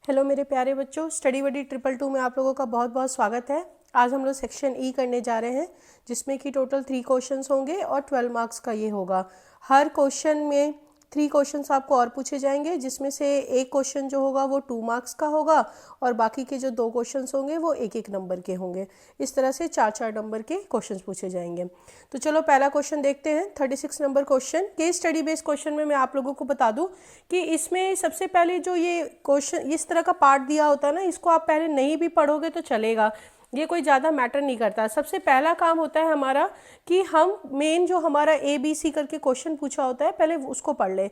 Hello मेरे प्यारे बच्चों, स्टडी बडी 222 में आप लोगों का बहुत बहुत स्वागत है। आज हम लोग सेक्शन ई करने जा रहे हैं, जिसमें कि टोटल 3 क्वेश्चंस होंगे और 12 मार्क्स का ये होगा। हर क्वेश्चन में 3 क्वेश्चंस आपको और पूछे जाएंगे, जिसमें से एक क्वेश्चन जो होगा वो 2 मार्क्स का होगा और बाकी के जो 2 क्वेश्चंस होंगे वो 1-1 नंबर के होंगे। इस तरह से 4-4 नंबर के क्वेश्चंस पूछे जाएंगे। तो चलो पहला क्वेश्चन देखते हैं। 36 number question, case study based question में मैं आप लोगों को बता दूं कि इसमें सबसे पहले जो ये क्वेश्चन इस तरह का पार्ट दिया होता है ना, इसको आप पहले नहीं भी पढ़ोगे तो चलेगा, ये कोई ज़्यादा मैटर नहीं करता। सबसे पहला काम होता है हमारा कि हम मेन जो हमारा ABC करके क्वेश्चन पूछा होता है पहले उसको पढ़ लें।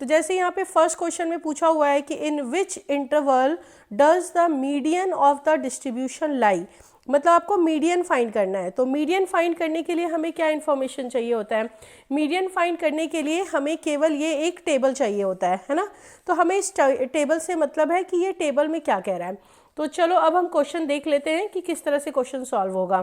तो जैसे यहाँ पे फर्स्ट क्वेश्चन में पूछा हुआ है कि in which interval does the median of the distribution lie, मतलब आपको मीडियन फाइंड करना है। तो मीडियन फाइंड करने के लिए हमें क्या इन्फॉर्मेशन चाहिए होता है? मीडियन फाइंड करने के लिए हमें केवल ये एक टेबल चाहिए होता है ना। तो हमें इस टेबल से मतलब है कि ये टेबल में क्या कह रहा है। तो चलो अब हम क्वेश्चन देख लेते हैं कि किस तरह से क्वेश्चन सॉल्व होगा।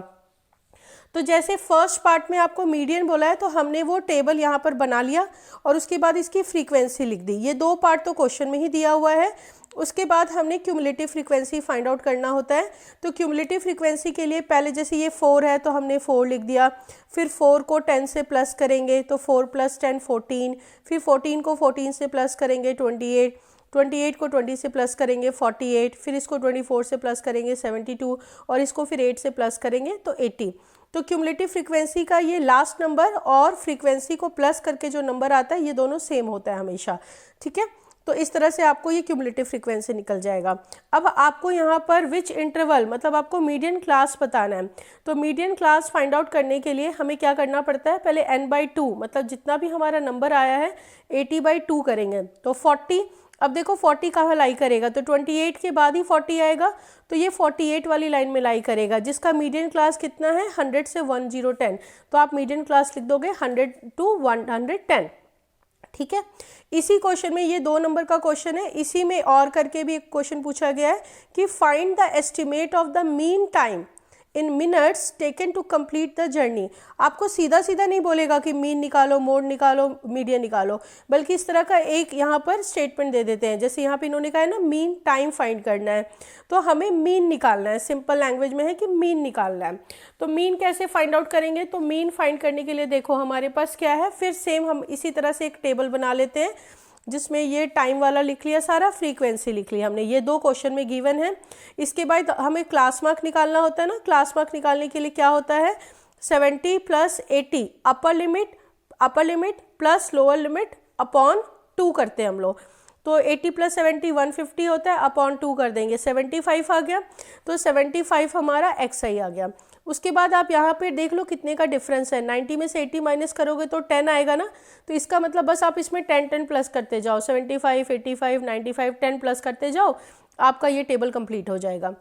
तो जैसे फर्स्ट पार्ट में आपको मीडियन बोला है, तो हमने वो टेबल यहाँ पर बना लिया और उसके बाद इसकी फ्रीक्वेंसी लिख दी। ये 2 पार्ट तो क्वेश्चन में ही दिया हुआ है। उसके बाद हमने क्यूमुलेटिव फ्रीक्वेंसी फाइंड आउट करना होता है। तो क्यूमुलेटिव फ्रीक्वेंसी के लिए पहले जैसे ये 4 है तो हमने 4 लिख दिया, फिर 4 को 10 से प्लस करेंगे तो 4 + 10 14, फिर 14 को 14 से प्लस करेंगे 28, 28 को 20 से प्लस करेंगे 48, फिर इसको 24 से प्लस करेंगे 72 और इसको फिर 8 से प्लस करेंगे तो 80। तो क्यूमुलेटिव फ्रीक्वेंसी का ये लास्ट नंबर और फ्रीक्वेंसी को प्लस करके जो नंबर आता है ये दोनों सेम होता है हमेशा, ठीक है। तो इस तरह से आपको ये क्यूमुलेटिव फ्रीक्वेंसी निकल जाएगा। अब आपको यहाँ पर विच इंटरवल मतलब आपको मीडियन क्लास बताना है। तो मीडियन क्लास फाइंड आउट करने के लिए हमें क्या करना पड़ता है? पहले n/2 मतलब जितना भी हमारा नंबर आया है 80/2 करेंगे तो 40। अब देखो 40 कहाँ लाई करेगा? तो 28 के बाद ही 40 आएगा, तो ये 48 वाली लाइन में लाई करेगा, जिसका मीडियन क्लास कितना है? 100 से 1010। तो आप मीडियन क्लास लिख दोगे 100 to 110, ठीक है। इसी क्वेश्चन में ये 2 नंबर का क्वेश्चन है, इसी में और करके भी एक क्वेश्चन पूछा गया है कि find the estimate of the mean time in minutes taken to complete the journey. आपको सीधा सीधा नहीं बोलेगा कि मीन निकालो, मोड निकालो, मीडियन निकालो, बल्कि इस तरह का एक यहाँ पर स्टेटमेंट दे देते हैं। जैसे यहाँ पे इन्होंने कहा है ना, मीन टाइम फाइंड करना है, तो हमें मीन निकालना है। सिंपल लैंग्वेज में है कि मीन निकालना है। तो मीन कैसे फाइंड आउट करेंगे? तो मीन फाइंड करने के लिए देखो हमारे पास क्या है, फिर सेम हम इसी तरह से एक टेबल बना लेते हैं, जिसमें ये टाइम वाला लिख लिया सारा, फ्रीक्वेंसी लिख लिया हमने। ये 2 क्वेश्चन में गिवन है। इसके बाद हमें क्लास मार्क निकालना होता है ना। क्लास मार्क निकालने के लिए क्या होता है? 70 + 80 upper limit plus lower limit upon 2 करते हैं हम लोग। तो 80 + 70 150 होता है, अपॉन 2 कर देंगे 75 आ गया। तो 75 हमारा XI आ गया। उसके बाद आप यहाँ पे देख लो कितने का डिफरेंस है। 90 में से 80 माइनस करोगे तो 10 आएगा ना। तो इसका मतलब बस आप इसमें 10 प्लस करते जाओ, 75 85 95 10 प्लस करते जाओ, आपका ये टेबल कंप्लीट हो जाएगा।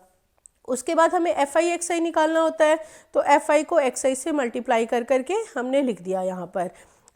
उसके बाद हमें FI XI निकालना होता है। तो FI को XI से मल्टीप्लाई कर करके हमने लिख दिया यहाँ पर,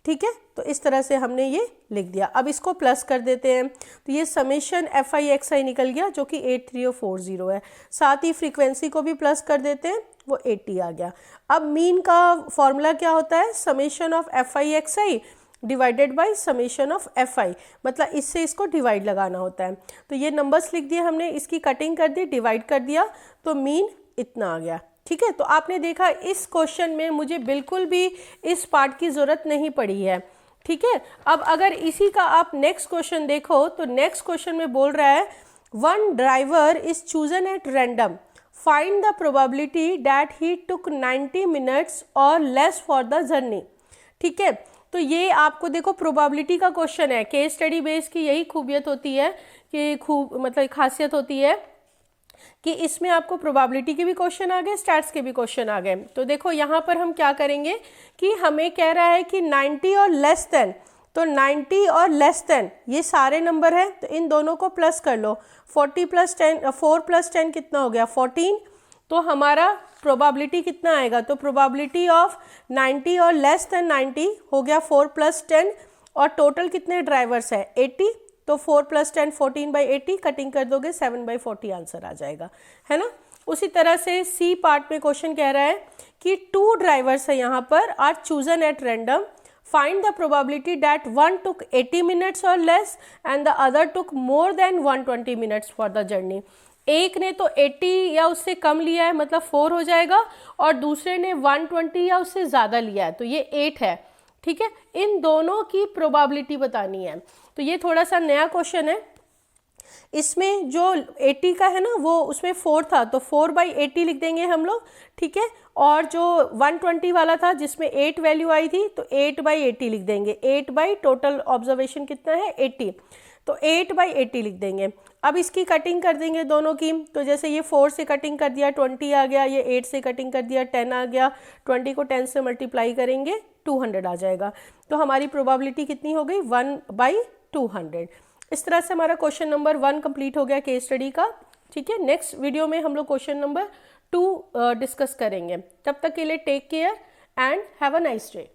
ठीक है। तो इस तरह से हमने ये लिख दिया। अब इसको प्लस कर देते हैं, तो ये समेशन FI XI निकल गया जो कि 83040 है। साथ ही फ्रीक्वेंसी को भी प्लस कर देते हैं, वो 80 आ गया। अब मीन का फॉर्मूला क्या होता है? Summation of FI XI divided by summation of FI, मतलब इससे इसको डिवाइड लगाना होता है। तो ये नंबर्स लिख दिए हमने, इसकी कटिंग कर दी, डिवाइड कर दिया, तो मीन इतना आ गया, ठीक है। तो आपने देखा इस क्वेश्चन में मुझे बिल्कुल भी इस पार्ट की ज़रूरत नहीं पड़ी है, ठीक है। अब अगर इसी का आप नेक्स्ट क्वेश्चन देखो, तो नेक्स्ट क्वेश्चन में बोल रहा है one driver is chosen at random, find the probability that he took 90 minutes और लेस फॉर द जर्नी, ठीक है। तो ये आपको देखो प्रोबेबिलिटी का क्वेश्चन है। केस स्टडी बेस की यही खूबियत होती है कि मतलब खासियत होती है कि इसमें आपको प्रोबेबिलिटी के भी क्वेश्चन आ गए, स्टैट्स के भी क्वेश्चन आ गए। तो देखो यहाँ पर हम क्या करेंगे कि हमें कह रहा है कि 90 और लेस देन, तो 90 और लेस देन ये सारे नंबर हैं, तो इन दोनों को प्लस कर लो। 40 + 10 4 + 10 कितना हो गया? 14। तो हमारा प्रोबेबिलिटी कितना आएगा? तो प्रोबेबिलिटी ऑफ 90 और लेस देन 90 हो गया 4 + 10, और टोटल कितने ड्राइवर्स है? 80। तो 4 + 10 14/80, कटिंग कर दोगे 7/40 आंसर आ जाएगा, है ना। उसी तरह से सी पार्ट में क्वेश्चन कह रहा है कि 2 ड्राइवर्स है यहाँ पर, are chosen at random, find the probability that one took 80 minutes or less and the other took more than 120 minutes for the journey. एक ने तो 80 या उससे कम लिया है, मतलब 4 हो जाएगा, और दूसरे ने 120 या उससे ज़्यादा लिया है, तो ये 8 है। ठीक है, इन दोनों की प्रोबेबिलिटी बतानी है। तो ये थोड़ा सा नया क्वेश्चन है। इसमें जो 80 का है ना, वो उसमें 4 था, तो 4/80 लिख देंगे हम लोग। ठीक है, और जो 120 वाला था जिसमें 8 वैल्यू आई थी, तो 8/80 लिख देंगे। 8 बाई टोटल ऑब्जर्वेशन कितना है 80, तो 8/80 लिख देंगे। अब इसकी कटिंग कर देंगे दोनों की। तो जैसे ये 4 से कटिंग कर दिया 20 आ गया, ये 8 से कटिंग कर दिया 10 आ गया, 20 को 10 से मल्टीप्लाई करेंगे 200 आ जाएगा। तो हमारी प्रोबेबिलिटी कितनी हो गई 1/200। इस तरह से हमारा क्वेश्चन नंबर 1 कंप्लीट हो गया केस स्टडी का। ठीक है, नेक्स्ट वीडियो में हम लोग क्वेश्चन नंबर 2 डिस्कस करेंगे। तब तक के लिए take care and have a nice day.